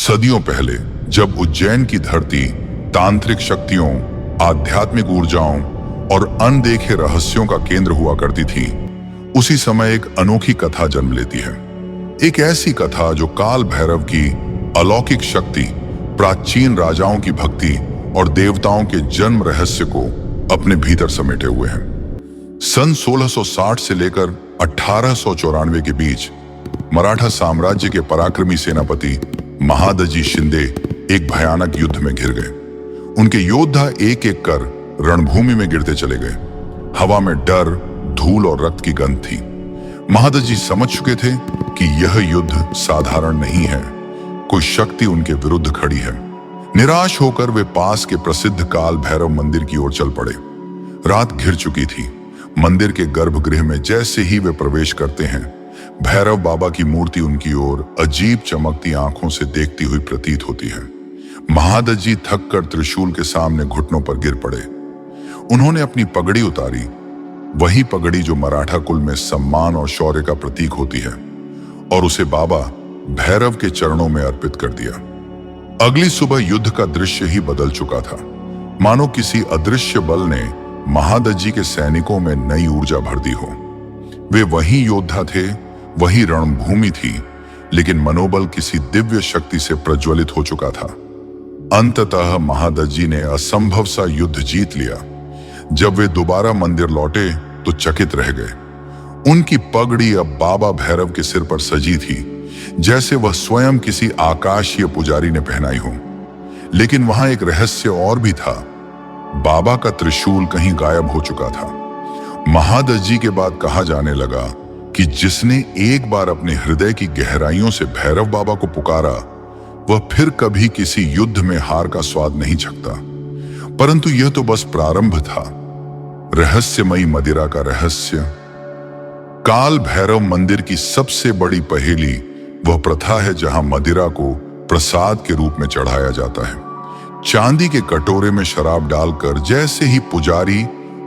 सदियों पहले जब उज्जैन की धरती तांत्रिक शक्तियों, आध्यात्मिक ऊर्जाओं और अनदेखे रहस्यों का केंद्र हुआ करती थी, उसी समय एक अनोखी कथा जन्म लेती है। एक ऐसी कथा जो काल भैरव की अलौकिक शक्ति, प्राचीन राजाओं की भक्ति और देवताओं के जन्म रहस्य को अपने भीतर समेटे हुए है। सन 1660 से लेकर 1894 के बीच मराठा साम्राज्य के पराक्रमी सेनापति महादजी शिंदे एक भयानक युद्ध में घिर गए। उनके योद्धा एक एक कर रणभूमि में गिरते चले गए। हवा में डर, धूल और रक्त की गंध थी। महादजी समझ चुके थे कि यह युद्ध साधारण नहीं है, कोई शक्ति उनके विरुद्ध खड़ी है। निराश होकर वे पास के प्रसिद्ध काल भैरव मंदिर की ओर चल पड़े। रात घिर चुकी थी। मंदिर के गर्भगृह में जैसे ही वे प्रवेश करते हैं, भैरव बाबा की मूर्ति उनकी ओर अजीब चमकती आंखों से देखती हुई प्रतीत होती है। महादजी थक कर त्रिशूल के सामने घुटनों पर गिर पड़े। उन्होंने अपनी पगड़ी उतारी, वही पगड़ी जो मराठा कुल में सम्मान और शौर्य का प्रतीक होती है, और उसे बाबा भैरव के चरणों में अर्पित कर दिया। अगली सुबह युद्ध का दृश्य ही बदल चुका था। मानो किसी अदृश्य बल ने महादजी के सैनिकों में नई ऊर्जा भर दी हो। वे वही योद्धा थे, वही रणभूमि थी, लेकिन मनोबल किसी दिव्य शक्ति से प्रज्वलित हो चुका था। अंततः महादजी ने असंभव सा युद्ध जीत लिया। जब वे दोबारा मंदिर लौटे तो चकित रह गए। उनकी पगड़ी अब बाबा भैरव के सिर पर सजी थी, जैसे वह स्वयं किसी आकाशीय पुजारी ने पहनाई हो। लेकिन वहां एक रहस्य और भी था। बाबा का त्रिशूल कहीं गायब हो चुका था। महादजी के बाद कहा जाने लगा कि जिसने एक बार अपने हृदय की गहराइयों से भैरव बाबा को पुकारा, वह फिर कभी किसी युद्ध में हार का स्वाद नहीं चखता। परंतु यह तो बस प्रारंभ था। रहस्यमयी मदिरा का रहस्य। काल भैरव मंदिर की सबसे बड़ी पहेली वह प्रथा है जहां मदिरा को प्रसाद के रूप में चढ़ाया जाता है। चांदी के कटोरे में शराब डालकर जैसे ही पुजारी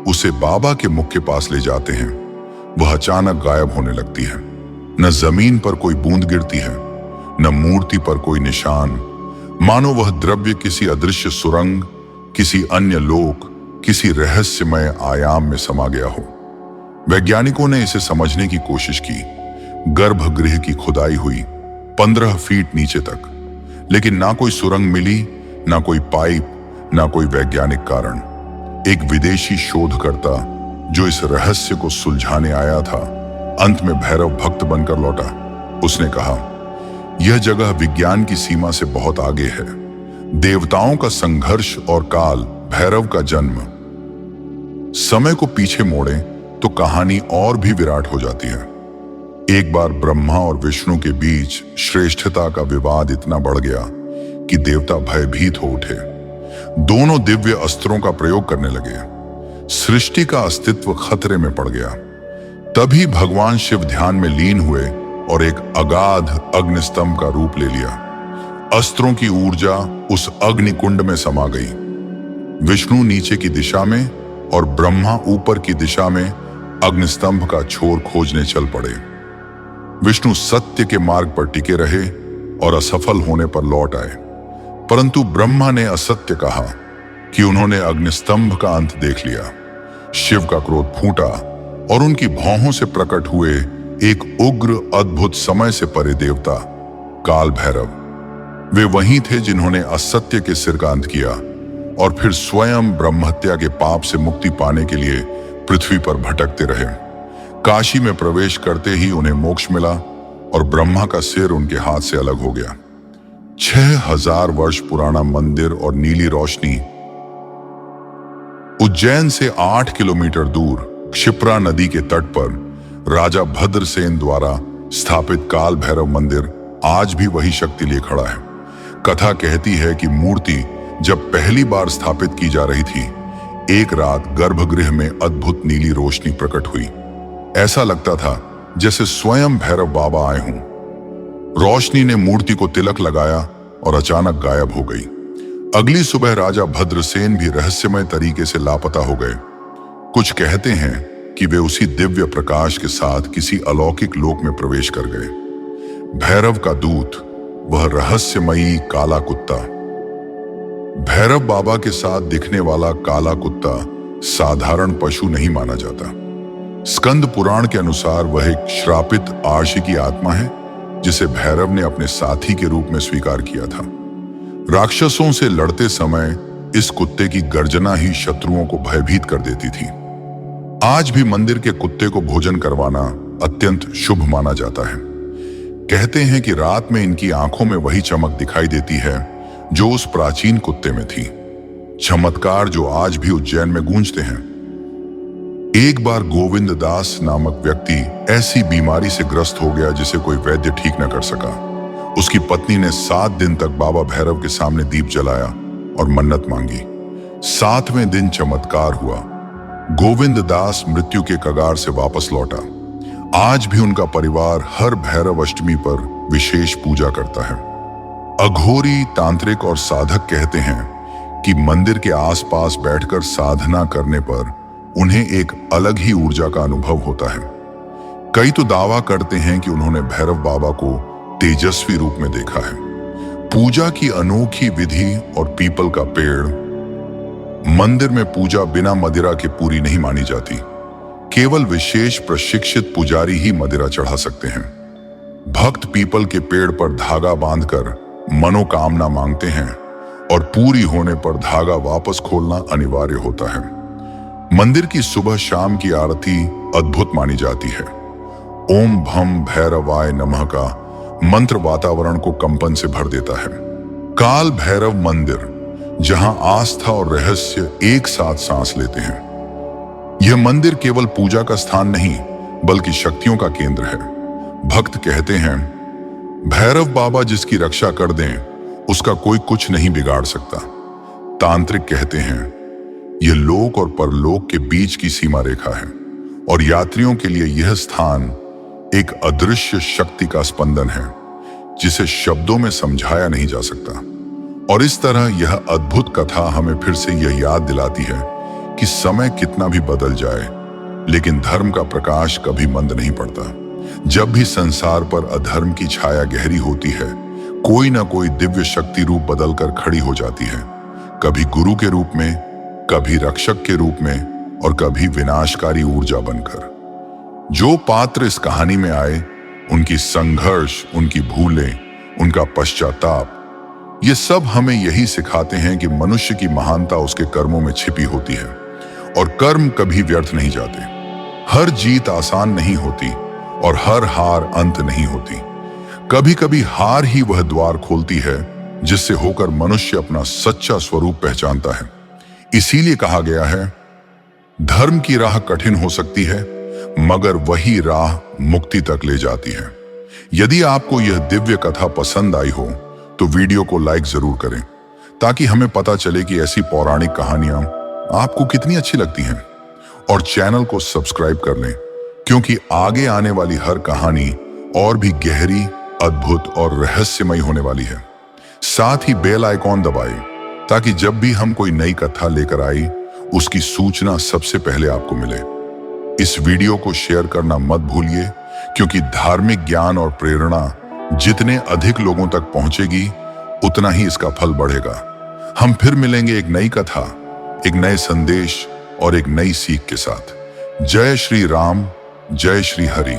उसे बाबा के मुख के पास ले जाते हैं, वह अचानक गायब होने लगती है। न जमीन पर कोई बूंद गिरती है, न मूर्ति पर कोई निशान। मानो वह द्रव्य किसी अदृश्य सुरंग, किसी अन्य लोक, किसी रहस्यमय आयाम में समा गया हो। वैज्ञानिकों ने इसे समझने की कोशिश की। गर्भगृह की खुदाई हुई 15 फीट नीचे तक, लेकिन ना कोई सुरंग मिली, ना कोई पाइप, ना कोई वैज्ञानिक कारण। एक विदेशी शोधकर्ता जो इस रहस्य को सुलझाने आया था, अंत में भैरव भक्त बनकर लौटा। उसने कहा, यह जगह विज्ञान की सीमा से बहुत आगे है। देवताओं का संघर्ष और काल भैरव का जन्म। समय को पीछे मोड़ें तो कहानी और भी विराट हो जाती है। एक बार ब्रह्मा और विष्णु के बीच श्रेष्ठता का विवाद इतना बढ़ गया कि देवता भयभीत हो उठे। दोनों दिव्य अस्त्रों का प्रयोग करने लगे। सृष्टि का अस्तित्व खतरे में पड़ गया। तभी भगवान शिव ध्यान में लीन हुए और एक अगाध अग्निस्तंभ का रूप ले लिया। अस्त्रों की ऊर्जा उस अग्निकुंड में समा गई। विष्णु नीचे की दिशा में और ब्रह्मा ऊपर की दिशा में अग्निस्तंभ का छोर खोजने चल पड़े। विष्णु सत्य के मार्ग पर टिके रहे और असफल होने पर लौट आए। परंतु ब्रह्मा ने असत्य कहा कि उन्होंने अग्निस्तंभ का अंत देख लिया। शिव का क्रोध फूटा और उनकी भौहों से प्रकट हुए एक उग्र, अद्भुत, समय से परे देवता काल भैरव। वे वही थे जिन्होंने असत्य के सिर का अंत किया और फिर स्वयं ब्रह्महत्या के पाप से मुक्ति पाने के लिए पृथ्वी पर भटकते रहे। काशी में प्रवेश करते ही उन्हें मोक्ष मिला और ब्रह्मा का सिर उनके हाथ से अलग हो गया। 6000 वर्ष पुराना मंदिर और नीली रोशनी। उज्जैन से 8 किलोमीटर दूर क्षिप्रा नदी के तट पर राजा भद्रसेन द्वारा स्थापित काल भैरव मंदिर आज भी वही शक्ति लिए खड़ा है। कथा कहती है कि मूर्ति जब पहली बार स्थापित की जा रही थी, एक रात गर्भगृह में अद्भुत नीली रोशनी प्रकट हुई। ऐसा लगता था जैसे स्वयं भैरव बाबा आए हों। रोशनी ने मूर्ति को तिलक लगाया और अचानक गायब हो गई। अगली सुबह राजा भद्रसेन भी रहस्यमय तरीके से लापता हो गए। कुछ कहते हैं कि वे उसी दिव्य प्रकाश के साथ किसी अलौकिक लोक में प्रवेश कर गए। भैरव का दूत वह रहस्यमयी काला कुत्ता। भैरव बाबा के साथ दिखने वाला काला कुत्ता साधारण पशु नहीं माना जाता। स्कंद पुराण के अनुसार वह एक श्रापित आशिकी आत्मा है जिसे भैरव ने अपने साथी के रूप में स्वीकार किया था। राक्षसों से लड़ते समय इस कुत्ते की गर्जना ही शत्रुओं को भयभीत कर देती थी। आज भी मंदिर के कुत्ते को भोजन करवाना अत्यंत शुभ माना जाता है। कहते हैं कि रात में इनकी आंखों में वही चमक दिखाई देती है जो उस प्राचीन कुत्ते में थी। चमत्कार जो आज भी उज्जैन में गूंजते हैं। एक बार गोविंद दास नामक व्यक्ति ऐसी बीमारी से ग्रस्त हो गया जिसे कोई वैद्य ठीक न कर सका। उसकी पत्नी ने 7 दिन तक बाबा भैरव के सामने दीप जलाया और मन्नत मांगी। 7वें दिन चमत्कार हुआ। गोविंद दास मृत्यु के कगार से वापस लौटा। आज भी उनका परिवार हर भैरव अष्टमी पर विशेष पूजा करता है। अघोरी, तांत्रिक और साधक कहते हैं कि मंदिर के आसपास बैठकर साधना करने पर उन्हें एक अलग ही ऊर्जा का अनुभव होता है। कई तो दावा करते हैं कि उन्होंने भैरव बाबा को तेजस्वी रूप में देखा है। पूजा की अनोखी विधि और पीपल का पेड़। मंदिर में पूजा बिना मदिरा के पूरी नहीं मानी जाती। केवल विशेष प्रशिक्षित पुजारी ही मदिरा चढ़ा सकते हैं। भक्त पीपल के पेड़ पर धागा बांधकर मनोकामना मांगते हैं और पूरी होने पर धागा वापस खोलना अनिवार्य होता है। मंदिर की सुबह शाम की आरती अद्भुत मानी जाती है। ओम भम भैरवाय नमः का मंत्र वातावरण को कंपन से भर देता है। काल भैरव मंदिर, जहां आस्था और रहस्य एक साथ सांस लेते हैं। यह मंदिर केवल पूजा का स्थान नहीं बल्कि शक्तियों का केंद्र है। भक्त कहते हैं, भैरव बाबा जिसकी रक्षा कर दें उसका कोई कुछ नहीं बिगाड़ सकता। तांत्रिक कहते हैं, यह लोक और परलोक के बीच की सीमा रेखा है और यात्रियों के लिए यह स्थान एक अदृश्य शक्ति का स्पंदन है जिसे शब्दों में समझाया नहीं जा सकता। और इस तरह यह अद्भुत कथा हमें फिर से यह याद दिलाती है कि समय कितना भी बदल जाए लेकिन धर्म का प्रकाश कभी मंद नहीं पड़ता। जब भी संसार पर अधर्म की छाया गहरी होती है, कोई ना कोई दिव्य शक्ति रूप बदलकर खड़ी हो जाती है। कभी गुरु के रूप में, कभी रक्षक के रूप में और कभी विनाशकारी ऊर्जा बनकर। जो पात्र इस कहानी में आए, उनकी संघर्ष, उनकी भूलें, उनका पश्चाताप, ये सब हमें यही सिखाते हैं कि मनुष्य की महानता उसके कर्मों में छिपी होती है और कर्म कभी व्यर्थ नहीं जाते। हर जीत आसान नहीं होती और हर हार अंत नहीं होती। कभी कभी हार ही वह द्वार खोलती है जिससे होकर मनुष्य अपना सच्चा स्वरूप पहचानता है। इसीलिए कहा गया है, धर्म की राह कठिन हो सकती है मगर वही राह मुक्ति तक ले जाती है। यदि आपको यह दिव्य कथा पसंद आई हो तो वीडियो को लाइक जरूर करें ताकि हमें पता चले कि ऐसी पौराणिक कहानियां आपको कितनी अच्छी लगती हैं। और चैनल को सब्सक्राइब कर लें क्योंकि आगे आने वाली हर कहानी और भी गहरी, अद्भुत और रहस्यमयी होने वाली है। साथ ही बेल आइकॉन दबाएं ताकि जब भी हम कोई नई कथा लेकर आई उसकी सूचना सबसे पहले आपको मिले। इस वीडियो को शेयर करना मत भूलिए क्योंकि धार्मिक ज्ञान और प्रेरणा जितने अधिक लोगों तक पहुंचेगी उतना ही इसका फल बढ़ेगा। हम फिर मिलेंगे एक नई कथा, एक नए संदेश और एक नई सीख के साथ। जय श्री राम, जय श्री हरि।